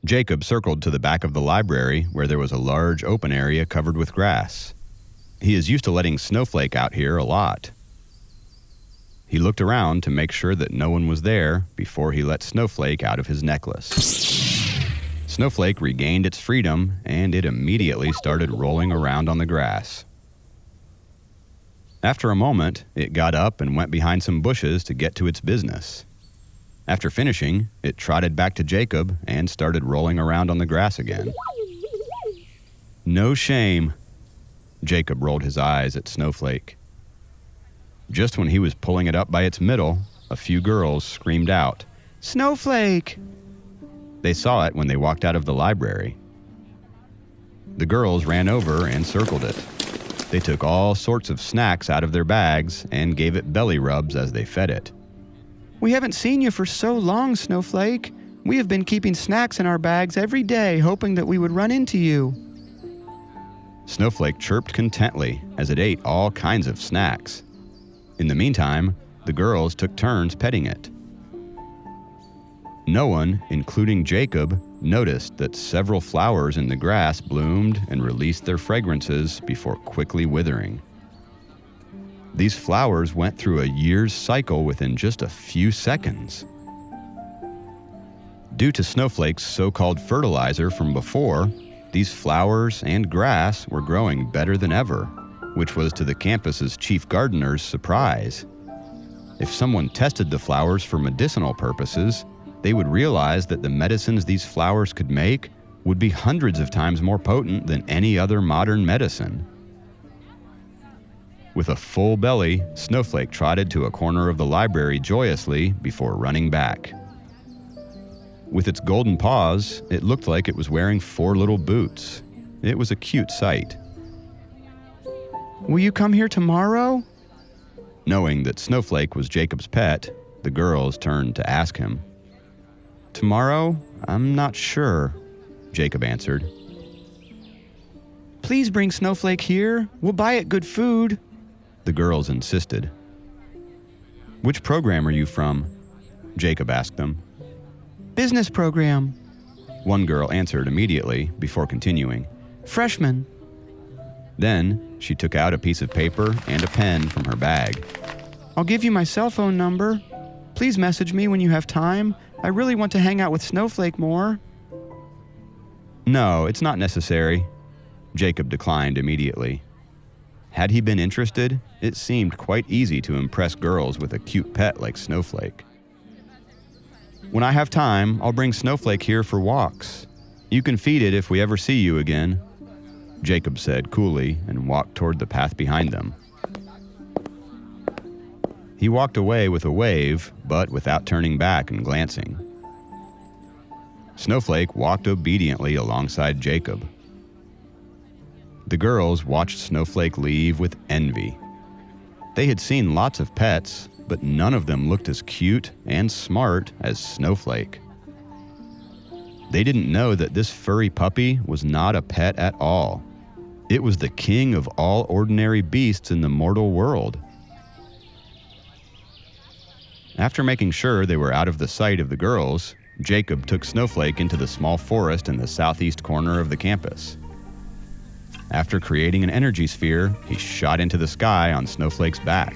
Jacob circled to the back of the library where there was a large open area covered with grass. He is used to letting Snowflake out here a lot. He looked around to make sure that no one was there before he let Snowflake out of his necklace. Snowflake regained its freedom, and it immediately started rolling around on the grass. After a moment, it got up and went behind some bushes to get to its business. After finishing, it trotted back to Jacob and started rolling around on the grass again. No shame. Jacob rolled his eyes at Snowflake. Just when he was pulling it up by its middle, a few girls screamed out, "Snowflake!" They saw it when they walked out of the library. The girls ran over and circled it. They took all sorts of snacks out of their bags and gave it belly rubs as they fed it. "We haven't seen you for so long, Snowflake. We have been keeping snacks in our bags every day, hoping that we would run into you." Snowflake chirped contently as it ate all kinds of snacks. In the meantime, the girls took turns petting it. No one, including Jacob, noticed that several flowers in the grass bloomed and released their fragrances before quickly withering. These flowers went through a year's cycle within just a few seconds. Due to Snowflake's so-called fertilizer from before, these flowers and grass were growing better than ever, which was to the campus's chief gardener's surprise. If someone tested the flowers for medicinal purposes, they would realize that the medicines these flowers could make would be hundreds of times more potent than any other modern medicine. With a full belly, Snowflake trotted to a corner of the library joyously before running back. With its golden paws, it looked like it was wearing 4 little boots. It was a cute sight. "Will you come here tomorrow?" Knowing that Snowflake was Jacob's pet, the girls turned to ask him. "Tomorrow? I'm not sure," Jacob answered. "Please bring Snowflake here. We'll buy it good food," the girls insisted. "Which program are you from?" Jacob asked them. "Business program," one girl answered immediately before continuing. "Freshman." Then she took out a piece of paper and a pen from her bag. "I'll give you my cell phone number. Please message me when you have time. I really want to hang out with Snowflake more." "No, it's not necessary," Jacob declined immediately. Had he been interested, it seemed quite easy to impress girls with a cute pet like Snowflake. "When I have time, I'll bring Snowflake here for walks. You can feed it if we ever see you again," Jacob said coolly and walked toward the path behind them. He walked away with a wave, but without turning back and glancing. Snowflake walked obediently alongside Jacob. The girls watched Snowflake leave with envy. They had seen lots of pets, but none of them looked as cute and smart as Snowflake. They didn't know that this furry puppy was not a pet at all. It was the king of all ordinary beasts in the mortal world. After making sure they were out of the sight of the girls, Jacob took Snowflake into the small forest in the southeast corner of the campus. After creating an energy sphere, he shot into the sky on Snowflake's back.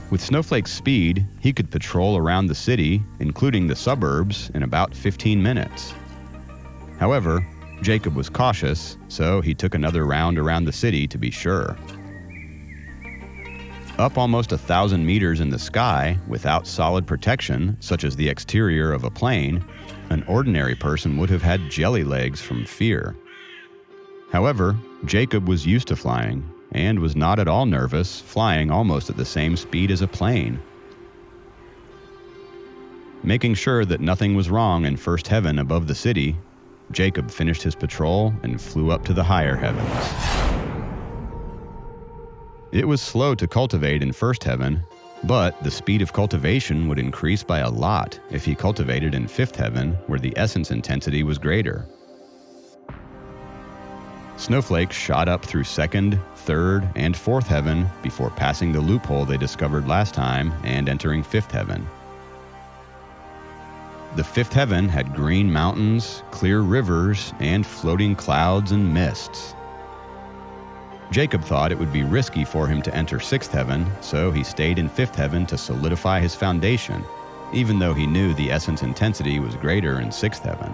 With Snowflake's speed, he could patrol around the city, including the suburbs, in about 15 minutes. However, Jacob was cautious, so he took another round around the city to be sure. Up almost 1,000 meters in the sky, without solid protection, such as the exterior of a plane, an ordinary person would have had jelly legs from fear. However, Jacob was used to flying, and was not at all nervous, flying almost at the same speed as a plane. Making sure that nothing was wrong in first heaven above the city, Jacob finished his patrol and flew up to the higher heavens. It was slow to cultivate in first heaven, but the speed of cultivation would increase by a lot if he cultivated in fifth heaven, where the essence intensity was greater. Snowflake shot up through second, third, and fourth heaven before passing the loophole they discovered last time and entering fifth heaven. The fifth heaven had green mountains, clear rivers, and floating clouds and mists. Jacob thought it would be risky for him to enter sixth heaven, so he stayed in fifth heaven to solidify his foundation, even though he knew the essence intensity was greater in sixth heaven.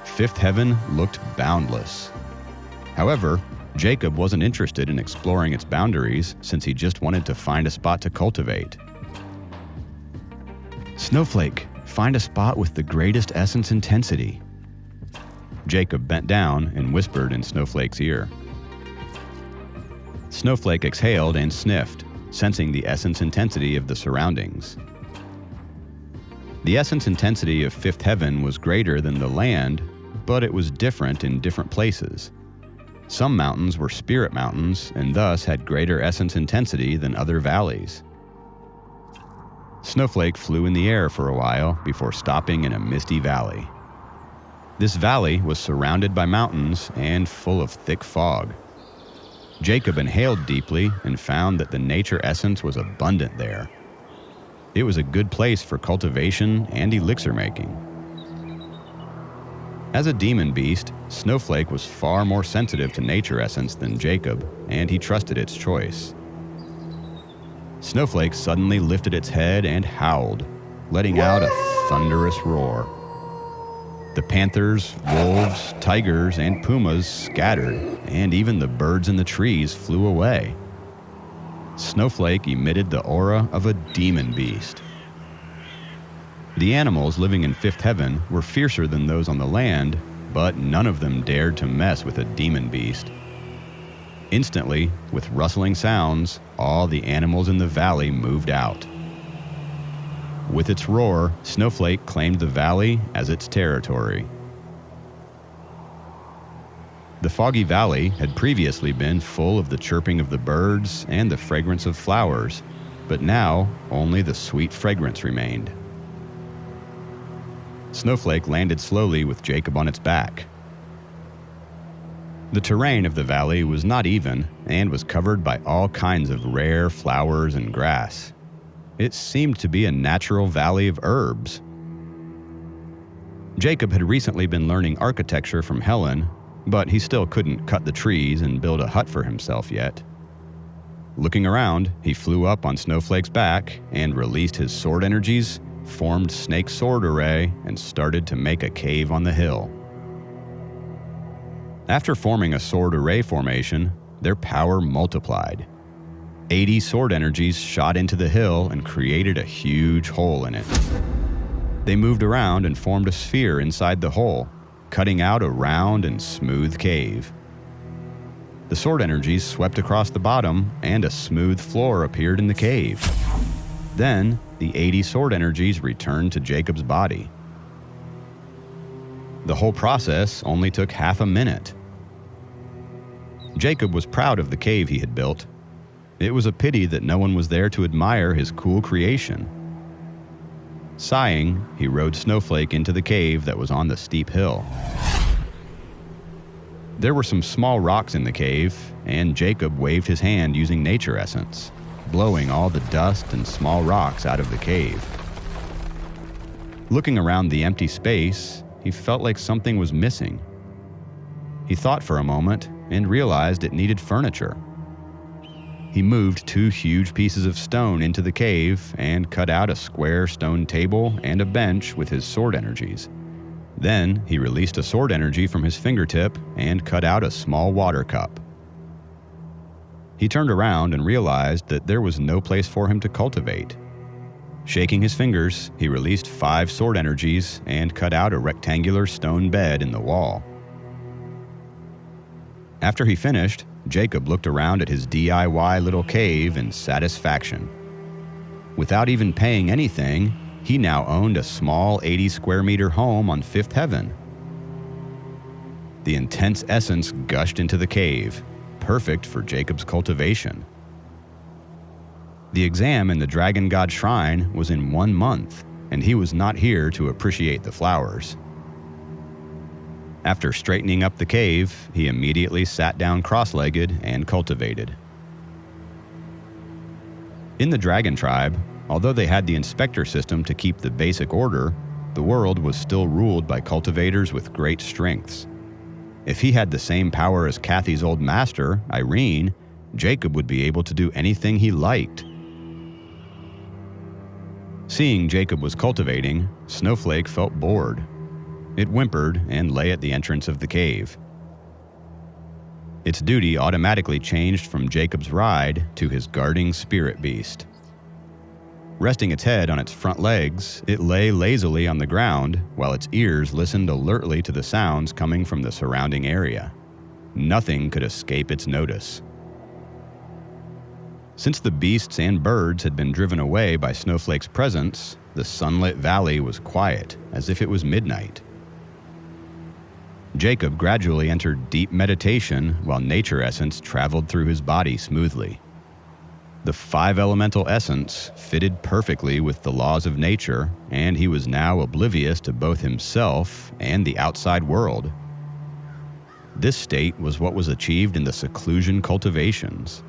Fifth heaven looked boundless. However, Jacob wasn't interested in exploring its boundaries since he just wanted to find a spot to cultivate. "Snowflake, find a spot with the greatest essence intensity." Jacob bent down and whispered in Snowflake's ear. Snowflake exhaled and sniffed, sensing the essence intensity of the surroundings. The essence intensity of fifth heaven was greater than the land, but it was different in different places. Some mountains were spirit mountains and thus had greater essence intensity than other valleys. Snowflake flew in the air for a while before stopping in a misty valley. This valley was surrounded by mountains and full of thick fog. Jacob inhaled deeply and found that the nature essence was abundant there. It was a good place for cultivation and elixir making. As a demon beast, Snowflake was far more sensitive to nature essence than Jacob, and he trusted its choice. Snowflake suddenly lifted its head and howled, letting out a thunderous roar. The panthers, wolves, tigers, and pumas scattered, and even the birds in the trees flew away. Snowflake emitted the aura of a demon beast. The animals living in fifth heaven were fiercer than those on the land, but none of them dared to mess with a demon beast. Instantly, with rustling sounds, all the animals in the valley moved out. With its roar, Snowflake claimed the valley as its territory. The foggy valley had previously been full of the chirping of the birds and the fragrance of flowers, but now only the sweet fragrance remained. Snowflake landed slowly with Jacob on its back. The terrain of the valley was not even and was covered by all kinds of rare flowers and grass. It seemed to be a natural valley of herbs. Jacob had recently been learning architecture from Helen, but he still couldn't cut the trees and build a hut for himself yet. Looking around, he flew up on Snowflake's back and released his sword energies, formed Snake's sword array, and started to make a cave on the hill. After forming a sword array formation, their power multiplied. 80 sword energies shot into the hill and created a huge hole in it. They moved around and formed a sphere inside the hole, cutting out a round and smooth cave. The sword energies swept across the bottom, and a smooth floor appeared in the cave. Then, the 80 sword energies returned to Jacob's body. The whole process only took half a minute. Jacob was proud of the cave he had built. It was a pity that no one was there to admire his cool creation. Sighing, he rode Snowflake into the cave that was on the steep hill. There were some small rocks in the cave, and Jacob waved his hand using nature essence, blowing all the dust and small rocks out of the cave. Looking around the empty space, he felt like something was missing. He thought for a moment and realized it needed furniture. He moved 2 huge pieces of stone into the cave and cut out a square stone table and a bench with his sword energies. Then he released a sword energy from his fingertip and cut out a small water cup. He turned around and realized that there was no place for him to cultivate. Shaking his fingers, he released 5 sword energies and cut out a rectangular stone bed in the wall. After he finished, Jacob looked around at his DIY little cave in satisfaction. Without even paying anything, he now owned a small 80 square meter home on Fifth Heaven. The intense essence gushed into the cave, perfect for Jacob's cultivation. The exam in the Dragon God Shrine was in 1 month, and he was not here to appreciate the flowers. After straightening up the cave, he immediately sat down cross-legged and cultivated. In the dragon tribe, Although they had the inspector system to keep the basic order, the world was still ruled by cultivators with great strengths. If he had the same power as Kathy's old master, Irene, Jacob would be able to do anything he liked. Seeing Jacob was cultivating, Snowflake felt bored. It whimpered and lay at the entrance of the cave. Its duty automatically changed from Jacob's ride to his guarding spirit beast. Resting its head on its front legs, it lay lazily on the ground while its ears listened alertly to the sounds coming from the surrounding area. Nothing could escape its notice. Since the beasts and birds had been driven away by Snowflake's presence, the sunlit valley was quiet, as if it was midnight. Jacob gradually entered deep meditation while nature essence traveled through his body smoothly. The 5 elemental essence fitted perfectly with the laws of nature, and he was now oblivious to both himself and the outside world. This state was what was achieved in the seclusion cultivations.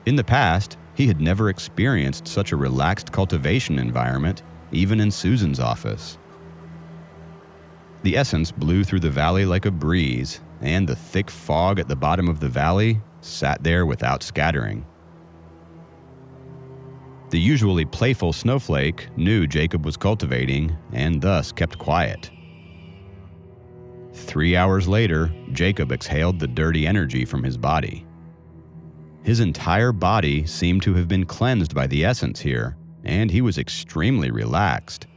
In the past, he had never experienced such a relaxed cultivation environment, even in Susan's office. The essence blew through the valley like a breeze, and the thick fog at the bottom of the valley sat there without scattering. The usually playful Snowflake knew Jacob was cultivating and thus kept quiet. 3 hours later, Jacob exhaled the dirty energy from his body. His entire body seemed to have been cleansed by the essence here, and he was extremely relaxed.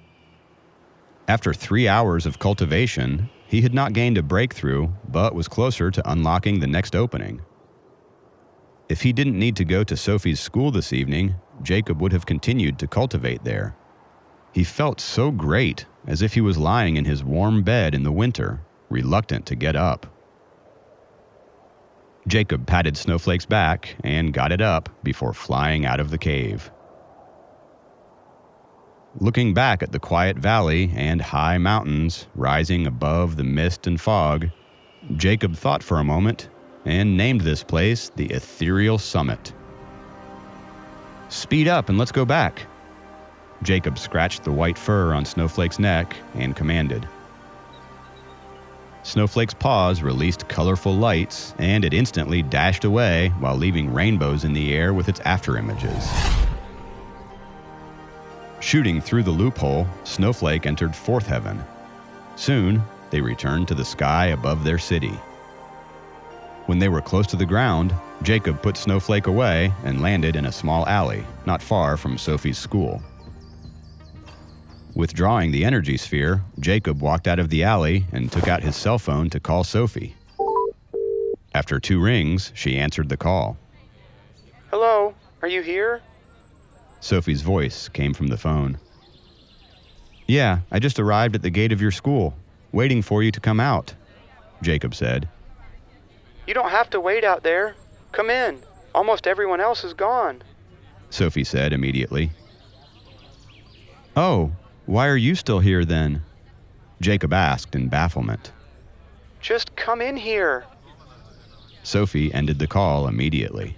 After 3 hours of cultivation, he had not gained a breakthrough, but was closer to unlocking the next opening. If he didn't need to go to Sophie's school this evening, Jacob would have continued to cultivate there. He felt so great, as if he was lying in his warm bed in the winter, reluctant to get up. Jacob patted Snowflake's back and got it up before flying out of the cave. Looking back at the quiet valley and high mountains rising above the mist and fog, Jacob thought for a moment and named this place the Ethereal Summit. "Speed up and let's go back." Jacob scratched the white fur on Snowflake's neck and commanded. Snowflake's paws released colorful lights, and it instantly dashed away while leaving rainbows in the air with its afterimages. Shooting through the loophole, Snowflake entered Fourth Heaven. Soon, they returned to the sky above their city. When they were close to the ground, Jacob put Snowflake away and landed in a small alley, not far from Sophie's school. Withdrawing the energy sphere, Jacob walked out of the alley and took out his cell phone to call Sophie. After 2 rings, she answered the call. "Hello, are you here?" Sophie's voice came from the phone. "Yeah, I just arrived at the gate of your school, waiting for you to come out," Jacob said. "You don't have to wait out there. Come in. Almost everyone else is gone," Sophie said immediately. "Oh, why are you still here then?" Jacob asked in bafflement. "Just come in here." Sophie ended the call immediately.